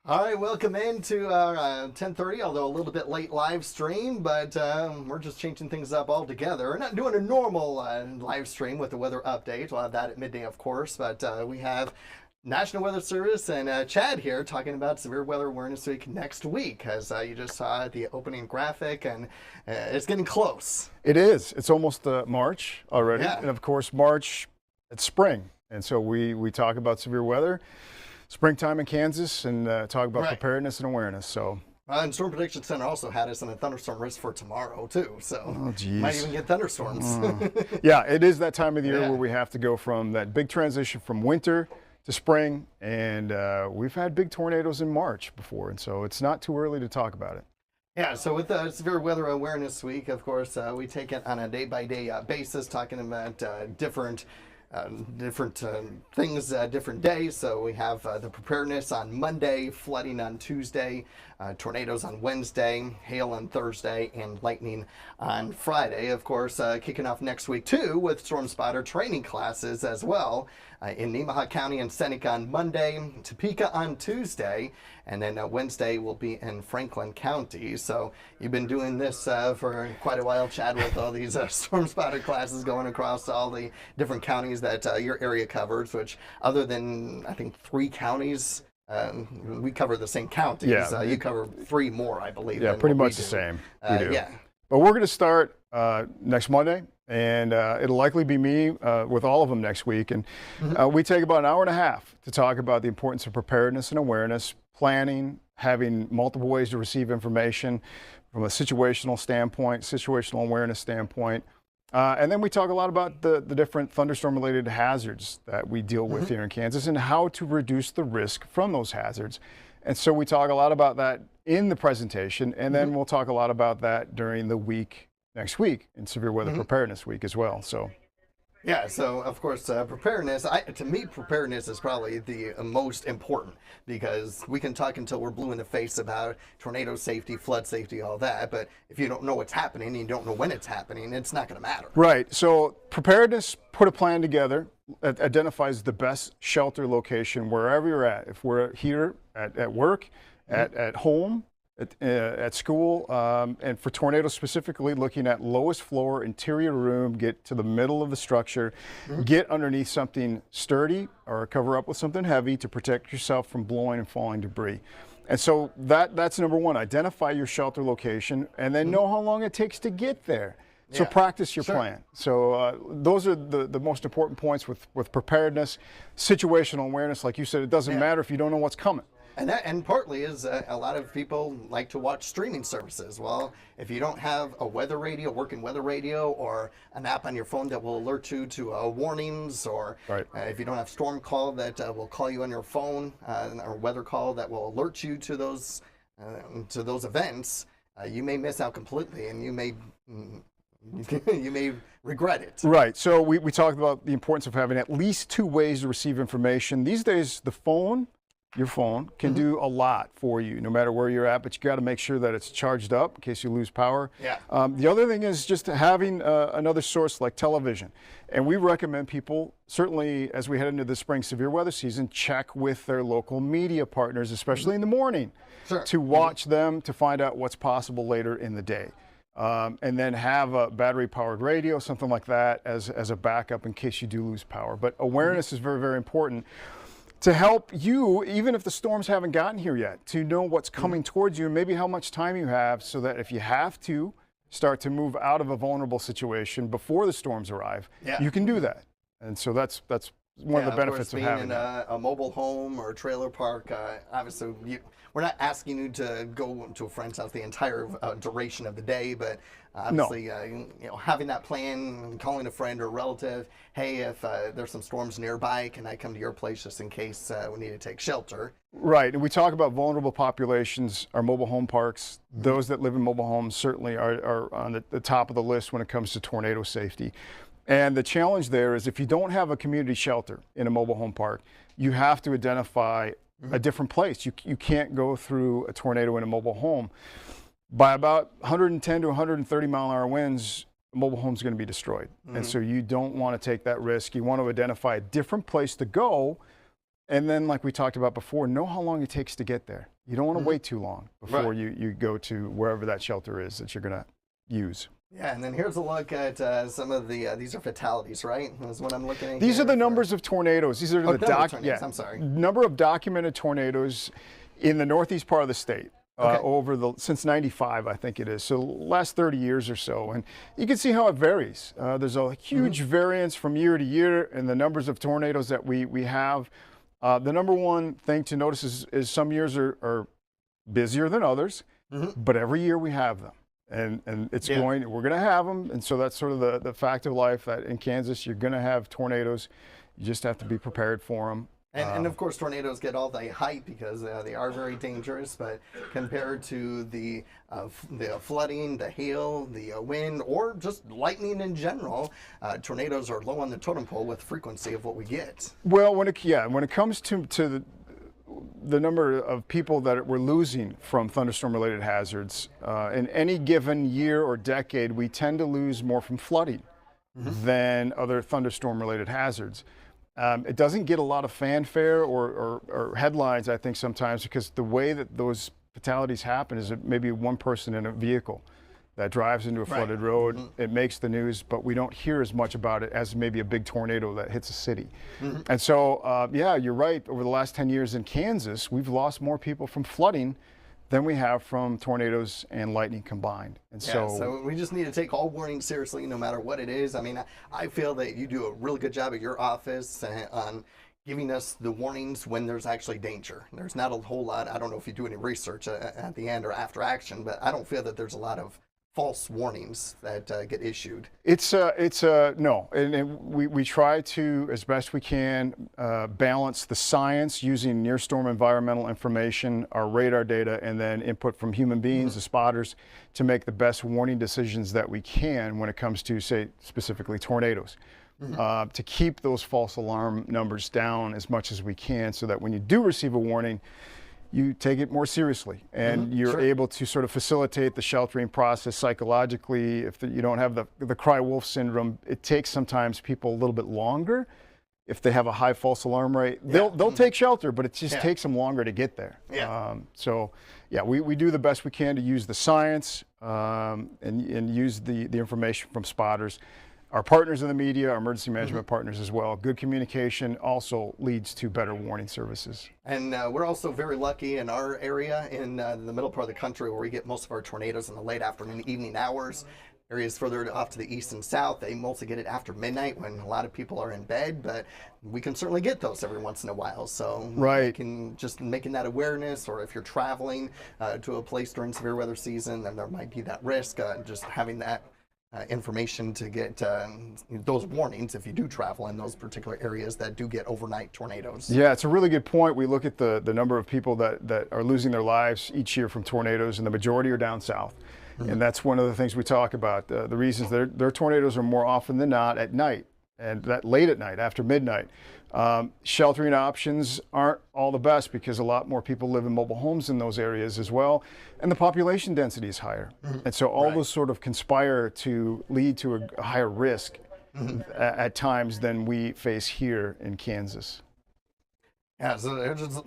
All right, welcome into our 10:30, although a little bit late live stream, but we're just changing things up altogether. We're not doing a normal live stream with the weather update. We'll have that at midday, of course, but we have National Weather Service and Chad here talking about Severe Weather Awareness Week next week, as you just saw the opening graphic, and it's getting close. It is. It's almost March already, Yeah. and of course, March, it's spring, and so we talk about severe weather, springtime in Kansas, and talk about preparedness and awareness. So. And Storm Prediction Center also had us in a thunderstorm risk for tomorrow, too. So might even get thunderstorms. Yeah, it is that time of the year Yeah. where we have to go from that big transition from winter to spring. And we've had big tornadoes in March before. And so it's not too early to talk about it. Yeah, so with the Severe Weather Awareness Week, of course, we take it on a day-by-day basis, talking about different things, different days. So we have the preparedness on Monday, flooding on Tuesday, tornadoes on Wednesday, hail on Thursday, and lightning on Friday. Of course, kicking off next week too with Storm Spotter training classes as well in Nemaha County and Seneca on Monday, Topeka on Tuesday, and then Wednesday will be in Franklin County. So you've been doing this for quite a while, Chad, with all these Storm Spotter classes going across all the different counties that your area covers, which other than, I think, 3 counties, we cover the same counties. Yeah. You cover 3 more, I believe. Yeah, pretty much the same. We do. Yeah. But we're going to start next Monday, and it'll likely be me with all of them next week. And we take about an hour and a half to talk about the importance of preparedness and awareness, planning, having multiple ways to receive information from a situational standpoint, situational awareness standpoint. And then we talk a lot about the different thunderstorm-related hazards that we deal with here in Kansas and how to reduce the risk from those hazards. And so we talk a lot about that in the presentation, and then we'll talk a lot about that during the week next week in Severe Weather Preparedness Week as well. So. Yeah, so of course, preparedness, to me, preparedness is probably the most important, because we can talk until we're blue in the face about tornado safety, flood safety, all that, but if you don't know what's happening and you don't know when it's happening, it's not going to matter. Right. So preparedness, put a plan together, identifies the best shelter location wherever you're at. If we're here at work, at home, at school, and for tornadoes specifically, looking at lowest floor, interior room, get to the middle of the structure, get underneath something sturdy or cover up with something heavy to protect yourself from blowing and falling debris. And so that's number one, identify your shelter location and then know how long it takes to get there. So practice your plan. So those are the most important points with preparedness. Situational awareness, like you said, it doesn't matter if you don't know what's coming. And partly is a lot of people like to watch streaming services. Well, if you don't have a weather radio, working weather radio, or an app on your phone that will alert you to warnings, or if you don't have Storm Call that will call you on your phone, or Weather Call that will alert you to those events, you may miss out completely, and you may regret it. Right. So we talked about the importance of having at least 2 ways to receive information. These days, your phone can do a lot for you, no matter where you're at, but you got to make sure that it's charged up in case you lose power. Yeah. The other thing is just having another source like television. And we recommend people, certainly as we head into the spring severe weather season, check with their local media partners, especially in the morning, to watch them to find out what's possible later in the day. And then have a battery-powered radio, something like that, as a backup in case you do lose power. But awareness is very, very important to help you, even if the storms haven't gotten here yet, to know what's coming towards you and maybe how much time you have, so that if you have to start to move out of a vulnerable situation before the storms arrive, you can do that. And so that's one of the benefits of having being in a mobile home or a trailer park. Obviously, we're not asking you to go to a friend's house the entire duration of the day, but obviously, having that plan, calling a friend or a relative, hey, if there's some storms nearby, can I come to your place just in case we need to take shelter? Right, and we talk about vulnerable populations, our mobile home parks. Those that live in mobile homes certainly are on the top of the list when it comes to tornado safety. And the challenge there is, if you don't have a community shelter in a mobile home park, you have to identify a different place. You can't go through a tornado in a mobile home. By about 110 to 130 mile-an-hour winds, a mobile home is going to be destroyed. And so you don't want to take that risk. You want to identify a different place to go. And then, like we talked about before, know how long it takes to get there. You don't want to wait too long before you go to wherever that shelter is that you're going to use. Yeah, and then here's a look at some of the, these are fatalities, right? That's what I'm looking at. These are the numbers of tornadoes. These are I'm sorry. number of documented tornadoes in the northeast part of the state. Since 95, I think it is. So last 30 years or so. And you can see how it varies. There's a huge variance from year to year in the numbers of tornadoes that we have. The number one thing to notice is some years are busier than others, but every year we have them. And it's we're going to have them. And so that's sort of the fact of life that in Kansas, you're going to have tornadoes. You just have to be prepared for them. And of course, tornadoes get all the hype because they are very dangerous. But compared to the flooding, the hail, the wind, or just lightning in general, tornadoes are low on the totem pole with frequency of what we get. Well, when it comes to the number of people that we're losing from thunderstorm-related hazards, in any given year or decade, we tend to lose more from flooding than other thunderstorm-related hazards. It doesn't get a lot of fanfare or headlines, I think, sometimes because the way that those fatalities happen is that maybe one person in a vehicle that drives into a flooded road. It makes the news, but we don't hear as much about it as maybe a big tornado that hits a city. And so, yeah, you're right. Over the last 10 years in Kansas, we've lost more people from flooding than we have from tornadoes and lightning combined. And so we just need to take all warnings seriously, no matter what it is. I mean, I feel that you do a really good job at your office on giving us the warnings when there's actually danger. There's not a whole lot. I don't know if you do any research at the end or after action, but I don't feel that there's a lot of false warnings that get issued. No, and we try to, as best we can, balance the science using near storm environmental information, our radar data, and then input from human beings, the spotters, to make the best warning decisions that we can when it comes to, say, specifically tornadoes. To keep those false alarm numbers down as much as we can so that when you do receive a warning, you take it more seriously and you're able to sort of facilitate the sheltering process psychologically. If you don't have the cry wolf syndrome, it takes sometimes people a little bit longer. If they have a high false alarm rate, they'll take shelter, but it just takes them longer to get there. So yeah, we do the best we can to use the science and use the information from spotters. Our partners in the media, our emergency management partners as well. Good communication also leads to better warning services. And we're also very lucky in our area in the middle part of the country where we get most of our tornadoes in the late afternoon, evening hours. Areas further off to the east and south, they mostly get it after midnight when a lot of people are in bed, but we can certainly get those every once in a while. So we can just making that awareness, or if you're traveling to a place during severe weather season, then there might be that risk, just having that information to get those warnings if you do travel in those particular areas that do get overnight tornadoes. Yeah, it's a really good point. We look at the number of people that are losing their lives each year from tornadoes, and the majority are down south. And that's one of the things we talk about. The reasons their tornadoes are more often than not at night, and that late at night, after midnight. Sheltering options aren't all the best because a lot more people live in mobile homes in those areas as well, and the population density is higher. And so all those sort of conspire to lead to a higher risk at times than we face here in Kansas. Yeah, so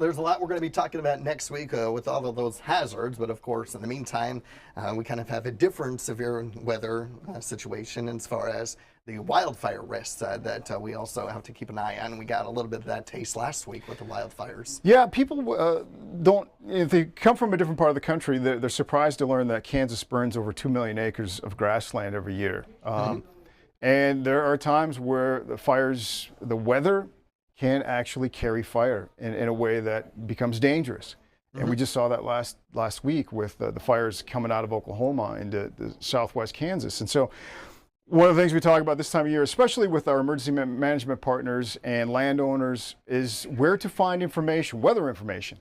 there's a lot we're going to be talking about next week with all of those hazards, but of course, in the meantime, we kind of have a different severe weather situation as far as the wildfire risks that we also have to keep an eye on. We got a little bit of that taste last week with the wildfires. Yeah, people don't, if they come from a different part of the country, they're surprised to learn that Kansas burns over 2 million acres of grassland every year. And there are times where the fires, the weather, can actually carry fire in a way that becomes dangerous. And we just saw that last week with the fires coming out of Oklahoma into the southwest Kansas. And so one of the things we talk about this time of year, especially with our emergency management partners and landowners, is where to find information, weather information,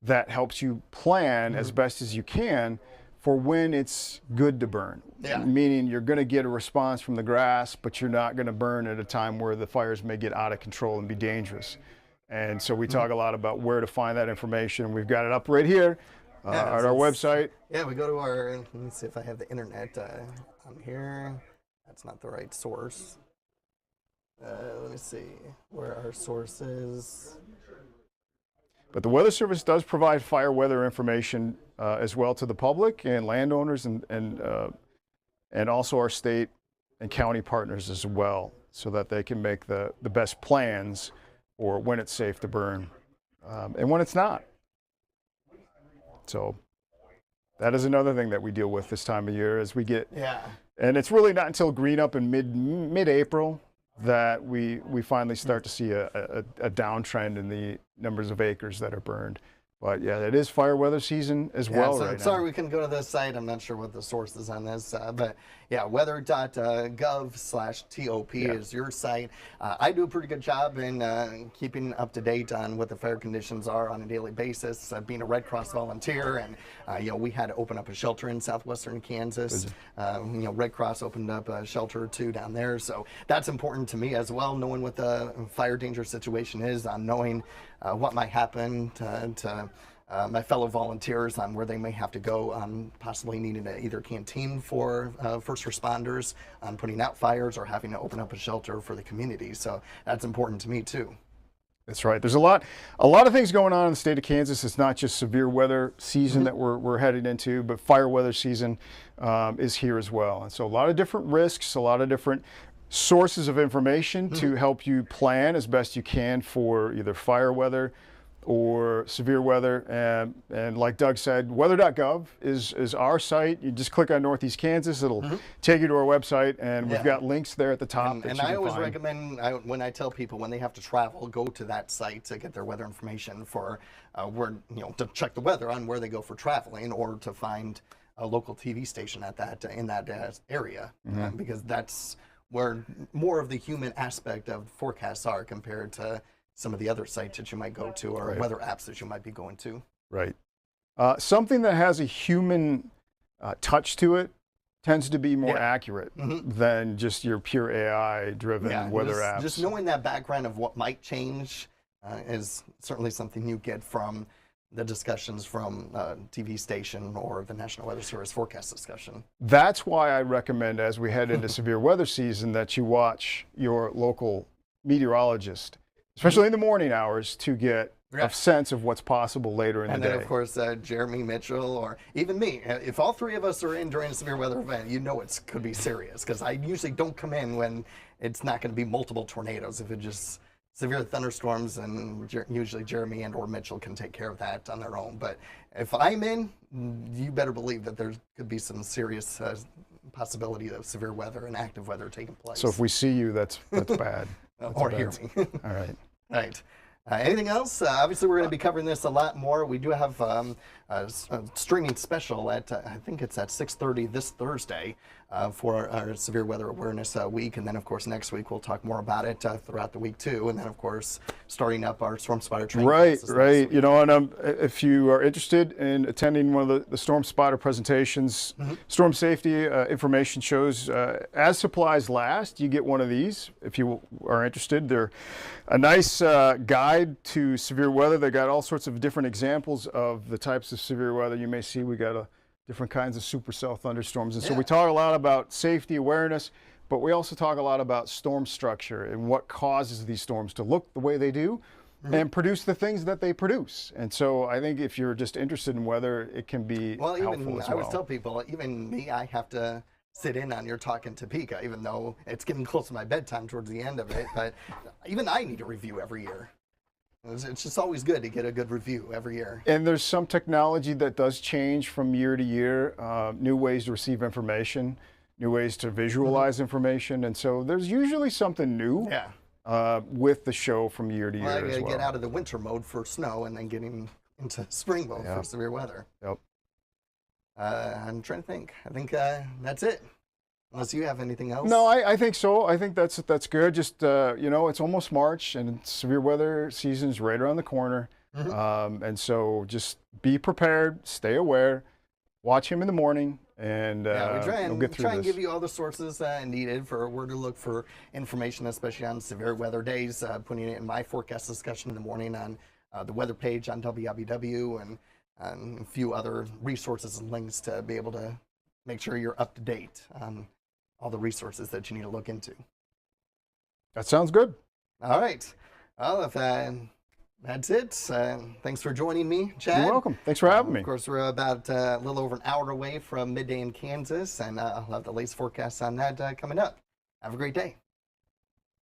that helps you plan as best as you can for when it's good to burn. Meaning you're going to get a response from the grass, but you're not going to burn at a time where the fires may get out of control and be dangerous. And so we talk a lot about where to find that information. We've got it up right here at our website. Yeah, we go to our, let me see if I have the internet on here. That's not the right source. Let me see where our source is. But the Weather Service does provide fire weather information as well to the public and landowners and also our state and county partners as well, so that they can make the best plans for when it's safe to burn and when it's not. So that is another thing that we deal with this time of year as we get, and it's really not until green up in mid-April that we finally start to see a downtrend in the numbers of acres that are burned. But yeah, it is fire weather season as well right now. Sorry, we couldn't go to this site. I'm not sure what the source is on this, but yeah, weather.gov/TOP is your site. I do a pretty good job in keeping up to date on what the fire conditions are on a daily basis. Being a Red Cross volunteer, and we had to open up a shelter in southwestern Kansas. Red Cross opened up a shelter or two down there, so that's important to me as well, knowing what the fire danger situation is, on knowing what might happen to my fellow volunteers on where they may have to go, on possibly needing either canteen for first responders, on putting out fires, or having to open up a shelter for the community. So that's important to me too. That's right. There's a lot of things going on in the state of Kansas. It's not just severe weather season that we're heading into, but fire weather season is here as well. And so a lot of different risks, a lot of different sources of information to help you plan as best you can for either fire weather or severe weather. And like Doug said, weather.gov is our site. You just click on Northeast Kansas. It'll take you to our website, and we've got links there at the top. And I always recommend, when I tell people when they have to travel, go to that site to get their weather information for where, to check the weather on where they go for traveling, or to find a local TV station at that in that area, because that's where more of the human aspect of forecasts are compared to some of the other sites that you might go to, or weather apps that you might be going to. Right. Something that has a human touch to it tends to be more accurate than just your pure AI-driven weather apps. Just knowing that background of what might change is certainly something you get from the discussions from TV station or the National Weather Service forecast discussion. That's why I recommend, as we head into severe weather season, that you watch your local meteorologist, especially in the morning hours, to get a sense of what's possible later in the day. And then, of course, Jeremy Mitchell, or even me, if all three of us are in during a severe weather event, it could be serious, because I usually don't come in when it's not going to be multiple tornadoes. If it's just severe thunderstorms, and usually Jeremy and or Mitchell can take care of that on their own. But if I'm in, you better believe that there could be some serious possibility of severe weather and active weather taking place. So if we see you, that's bad. Or hear me. All right. Right. Anything else? Obviously, we're going to be covering this a lot more. We do have a streaming special at, I think it's at 6:30 this Thursday for our Severe Weather Awareness Week. And then, of course, next week we'll talk more about it throughout the week, too. And then, of course, starting up our Storm Spotter training. Right. And if you are interested in attending one of the Storm Spotter presentations, storm safety information shows, as supplies last, you get one of these if you are interested. They're a nice guide to severe weather. They got all sorts of different examples of the types of severe weather you may see. We got different kinds of supercell thunderstorms. And so we talk a lot about safety awareness, but we also talk a lot about storm structure and what causes these storms to look the way they do and produce the things that they produce. And so I think if you're just interested in weather, it can be helpful as well. I always tell people, even me, I have to sit in on your Talk in Topeka, even though it's getting close to my bedtime towards the end of it. But even I need a review every year. It's just always good to get a good review every year. And there's some technology that does change from year to year, new ways to receive information, new ways to visualize information. And so there's usually something new with the show from year to year as well. I gotta get out of the winter mode for snow and then getting into spring mode for severe weather. Yep. I'm trying to think. I think that's it. Unless you have anything else? No, I think so. I think that's good. Just, it's almost March, and severe weather season's right around the corner. And so just be prepared, stay aware, watch him in the morning, and we'll get through try and give you all the sources needed for where to look for information, especially on severe weather days. Putting it in my forecast discussion in the morning on the weather page on WIBW, and a few other resources and links to be able to make sure you're up to date on all the resources that you need to look into. That sounds good. All right. Well, if That's it. Thanks for joining me, Chad. You're welcome. Thanks for having me. Of course, we're about a little over an hour away from midday in Kansas, and I'll have the latest forecasts on that coming up. Have a great day.